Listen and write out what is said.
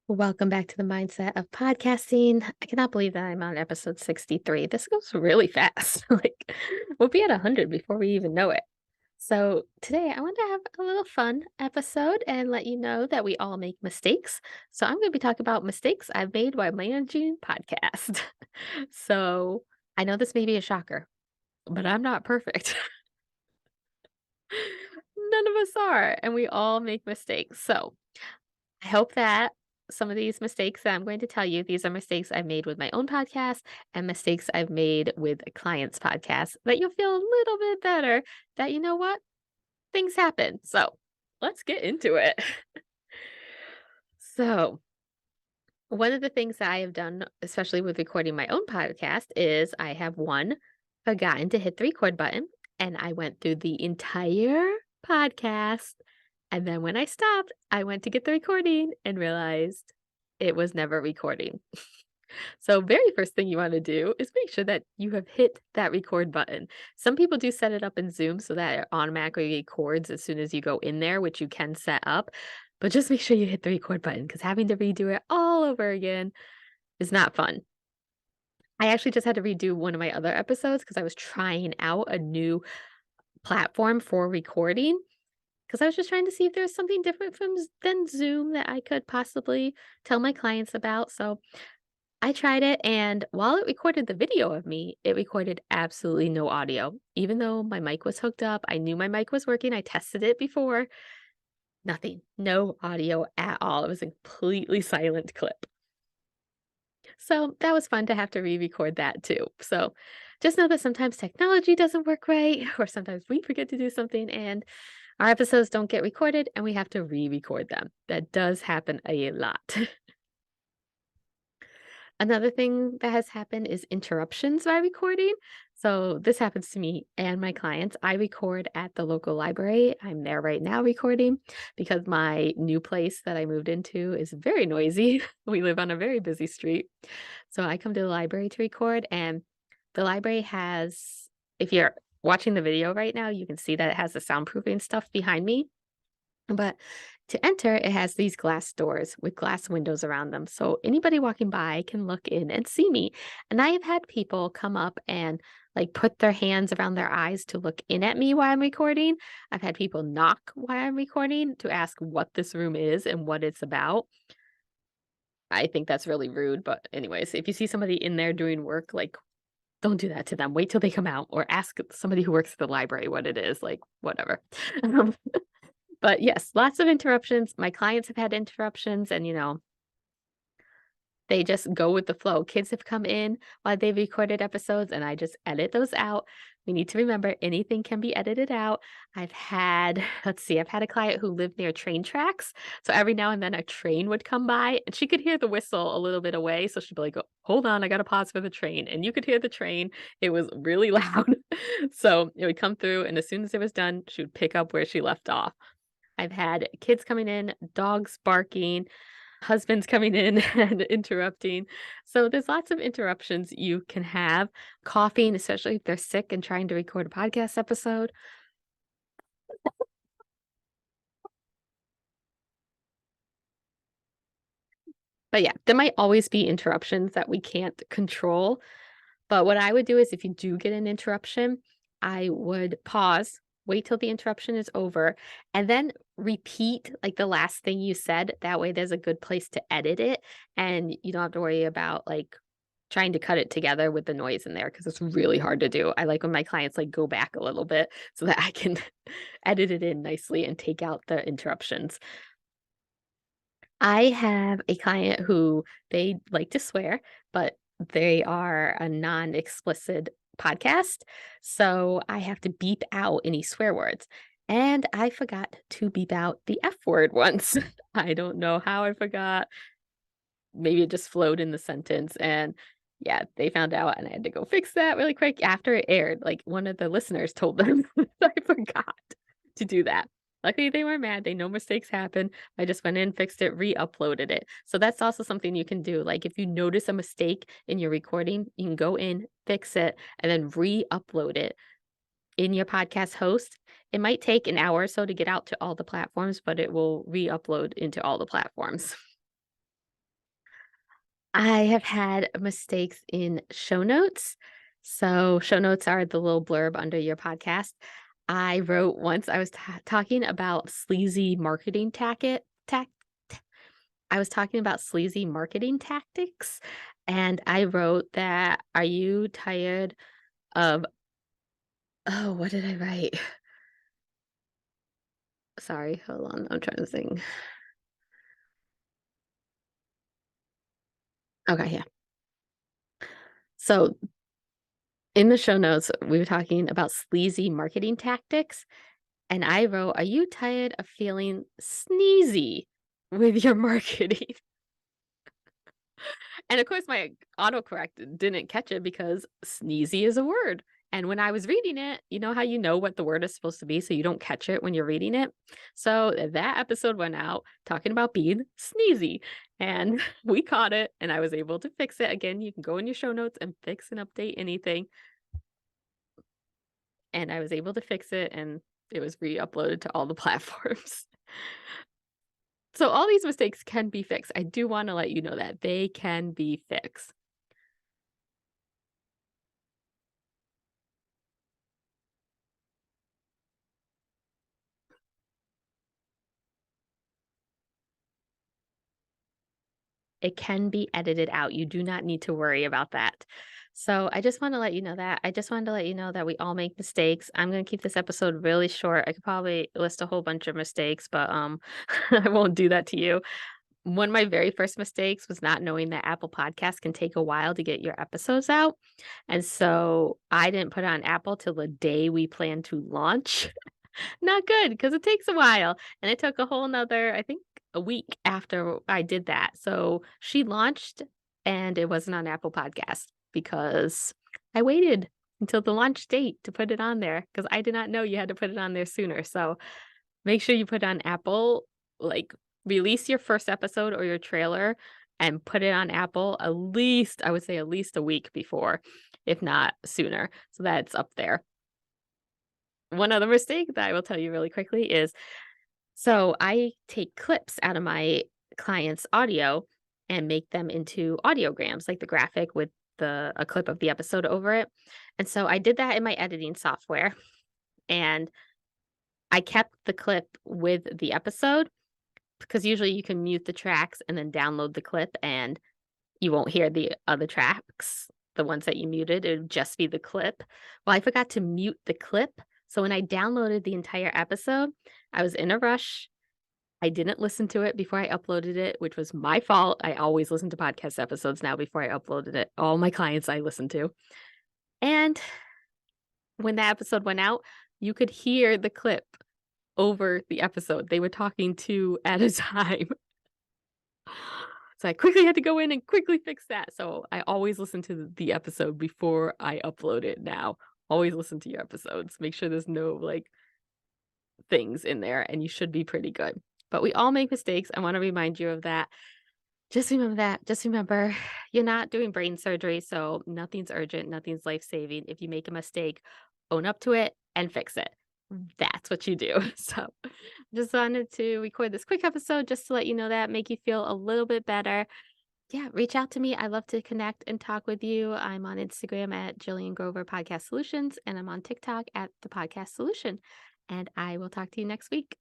Welcome back to the mindset of podcasting. I cannot believe that I'm on episode 63. This goes really fast. We'll be at 100 before we even know it. So, today I want to have a little fun episode and let you know that we all make mistakes. So, I'm going to be talking about mistakes I've made while managing podcast. So, I know this may be a shocker, but I'm not perfect. None of us are, and we all make mistakes. So, I hope that some of these mistakes that I'm going to tell you, these are mistakes I've made with my own podcast and mistakes I've made with a client's podcast, that you'll feel a little bit better that you know what? Things happen. So let's get into it. So, one of the things that I have done, especially with recording my own podcast, is I have forgotten to hit the record button, and I went through the entire podcast. And then when I stopped, I went to get the recording and realized it was never recording. So, very first thing you want to do is make sure that you have hit that record button. Some people do set it up in Zoom so that it automatically records as soon as you go in there, which you can set up. But just make sure you hit the record button because having to redo it all over again is not fun. I actually just had to redo one of my other episodes because I was trying out a new platform for recording because I was just trying to see if there was something different than Zoom that I could possibly tell my clients about. So I tried it, and while it recorded the video of me, it recorded absolutely no audio. Even though my mic was hooked up, I knew my mic was working. I tested it before. Nothing, no audio at all. It was a completely silent clip. So that was fun to have to re-record that too. So just know that sometimes technology doesn't work right, or sometimes we forget to do something and our episodes don't get recorded and we have to re-record them. That does happen a lot. Another thing that has happened is interruptions by recording. So this happens to me and my clients. I record at the local library. I'm there right now recording because my new place that I moved into is very noisy. We live on a very busy street. So I come to the library to record, and the library has, if you're watching the video right now, you can see that it has the soundproofing stuff behind me. But to enter, it has these glass doors with glass windows around them. So anybody walking by can look in and see me. And I have had people come up and put their hands around their eyes to look in at me while I'm recording. I've had people knock while I'm recording to ask what this room is and what it's about. I think that's really rude. But, anyways, if you see somebody in there doing work, don't do that to them. Wait till they come out or ask somebody who works at the library what it is, whatever. But yes, lots of interruptions. My clients have had interruptions and, they just go with the flow. Kids have come in while they've recorded episodes and I just edit those out. We need to remember anything can be edited out. I've had a client who lived near train tracks. So every now and then a train would come by and she could hear the whistle a little bit away. So she'd be like, "Oh, hold on, I got to pause for the train." And you could hear the train. It was really loud. So it would come through. And as soon as it was done, she would pick up where she left off. I've had kids coming in, dogs barking, husbands coming in and interrupting. So there's lots of interruptions you can have. Coughing, especially if they're sick and trying to record a podcast episode. But yeah, there might always be interruptions that we can't control. But what I would do is if you do get an interruption, I would pause, wait till the interruption is over, and then repeat the last thing you said. That way there's a good place to edit it and you don't have to worry about trying to cut it together with the noise in there because it's really hard to do. I like when my clients go back a little bit so that I can edit it in nicely and take out the interruptions. I have a client who they like to swear, but they are a non-explicit podcast, so I have to beep out any swear words. And I forgot to beep out the F word once. I don't know how I forgot. Maybe it just flowed in the sentence and yeah, they found out and I had to go fix that really quick after it aired. Like one of the listeners told them I forgot to do that. Luckily, they weren't mad. They know mistakes happen. I just went in, fixed it, re-uploaded it. So that's also something you can do. Like if you notice a mistake in your recording, you can go in, fix it, and then re-upload it in your podcast host. It might take an hour or so to get out to all the platforms, but it will re-upload into all the platforms. I have had mistakes in show notes. So, show notes are the little blurb under your podcast. I wrote once I was talking about sleazy marketing I was talking about sleazy marketing tactics, and I wrote that, "Are you tired of" oh, what did I write? Sorry, hold on, I'm trying to think. Okay, yeah. So, in the show notes, we were talking about sleazy marketing tactics, and I wrote, "Are you tired of feeling sneezy with your marketing?" And of course, my autocorrect didn't catch it because sneezy is a word. And when I was reading it, you know how you know what the word is supposed to be so you don't catch it when you're reading it? So that episode went out talking about being sneezy. And we caught it and I was able to fix it. Again, you can go in your show notes and fix and update anything. And I was able to fix it and it was re-uploaded to all the platforms. So all these mistakes can be fixed. I do want to let you know that they can be fixed. It can be edited out. You do not need to worry about that. So I just want to let you know that. I just wanted to let you know that we all make mistakes. I'm going to keep this episode really short. I could probably list a whole bunch of mistakes, but I won't do that to you. One of my very first mistakes was not knowing that Apple Podcasts can take a while to get your episodes out. And so I didn't put it on Apple till the day we plan to launch. Not good because it takes a while, and it took a whole 'nother, I think, a week after I did that. So she launched, and it wasn't on Apple Podcast because I waited until the launch date to put it on there because I did not know you had to put it on there sooner. So make sure you put it on Apple, like, release your first episode or your trailer and put it on Apple at least, I would say at least a week before, if not sooner, so that it's up there. One other mistake that I will tell you really quickly is so I take clips out of my client's audio and make them into audiograms, like the graphic with the a clip of the episode over it. And so I did that in my editing software and I kept the clip with the episode because usually you can mute the tracks and then download the clip and you won't hear the other tracks, the ones that you muted, it would just be the clip. Well, I forgot to mute the clip, so when I downloaded the entire episode, I was in a rush, I didn't listen to it before I uploaded it, which was my fault. I always listen to podcast episodes now before I uploaded it. All my clients I listen to. And when that episode went out, you could hear the clip over the episode. They were talking 2 at a time. So I quickly had to go in and quickly fix that. So I always listen to the episode before I upload it now. Always listen to your episodes. Make sure there's no like things in there and you should be pretty good. But we all make mistakes. I want to remind you of that. Just remember that. Just remember you're not doing brain surgery, so nothing's urgent, nothing's life-saving. If you make a mistake, own up to it and fix it. That's what you do. So, just wanted to record this quick episode just to let you know that, make you feel a little bit better. Yeah, reach out to me. I love to connect and talk with you. I'm on Instagram at Jillian Grover Podcast Solutions, and I'm on TikTok at the Podcast Solution. And I will talk to you next week.